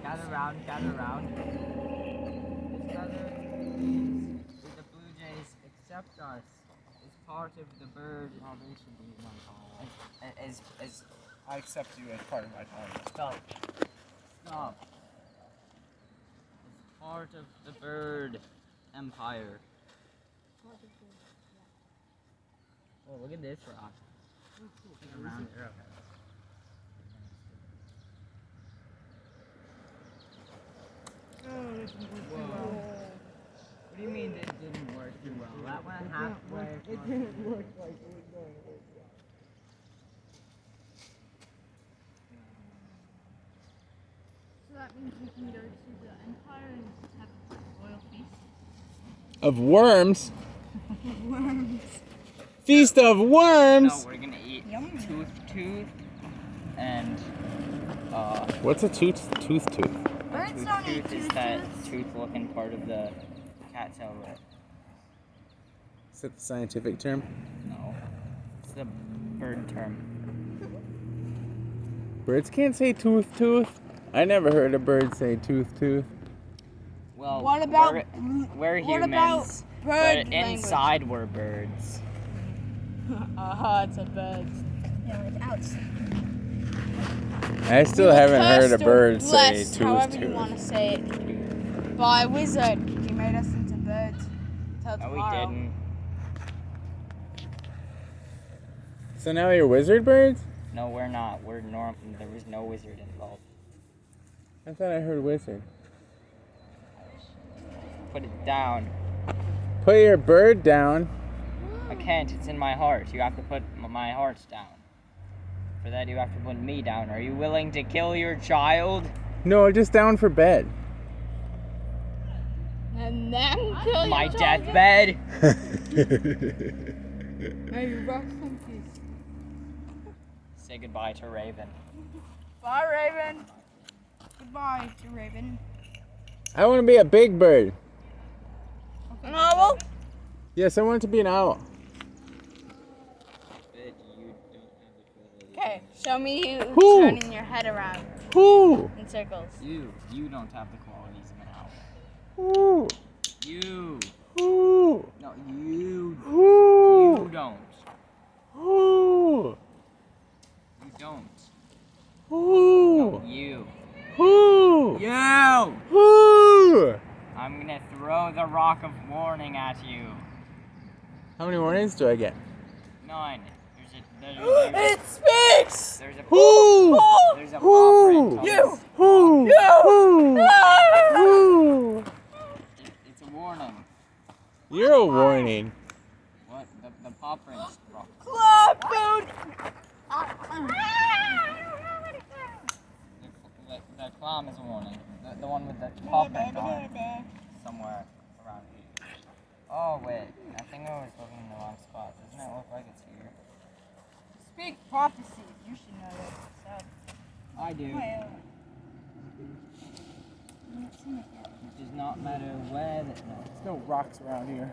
gather round, gather round. This gather means that the Blue Jays accept us as part of the bird. Oh, they should be my colony. As I accept you as part of my colony. stop. As part of the bird empire. Oh, look at this rock. Around arrowheads. Whoa. What do you mean it didn't work too well? That went halfway. It didn't look like it was going to work well. So that means we can go to the Empire and have a royal feast. Of worms? Worms. Feast of worms! No, we're gonna eat Yum. tooth and What's a tooth? Birds don't eat tooth is that tooth-looking part of the cat tail root. Is that the scientific term? No, it's the bird term. Birds can't say tooth. I never heard a bird say tooth. Well, What about we're what humans, about bird but language? inside we're birds. It's a bird. Yeah, without. I still haven't heard a bird say However you tooth. want to say it. By wizard, he made us into birds. Till No, we tomorrow. didn't. So now you're wizard birds? No, we're not. We're normal. There was no wizard involved. I thought I heard wizard. Put it down. Put your bird down. I can't. It's in my heart. You have to put my heart down. For that, you have to put me down. Are you willing to kill your child? No, just down for bed. And then kill My your child. deathbed? May you rest in peace. Say goodbye to Raven. Bye, Raven. Goodbye to Raven. I want to be a big bird. An owl? Yes, I want to be an owl. Okay, show me you Who? turning your head around Whoo! in circles. You don't have the qualities of an owl. Whoo! You. Whoo! No, you. Whoo! You don't. Whoo! You don't. Whoo! You. Whoo! You! Whoo! I'm gonna throw the rock of warning at you. How many warnings do I get? 9. There's It speaks! there's a Whoo! there's a Whoo! paw print on You! this. Whoo! Whoo! Whoo! It's a warning. You're a warning. What? The paw print's wrong. Club food! The clam is a warning. The one with the paw print on it. Somewhere around here. Oh wait, I think I was looking in the wrong spot. Doesn't it look like it's here? Speak prophecy. You should know that. I do. It does not matter where. No. There's no rocks around here.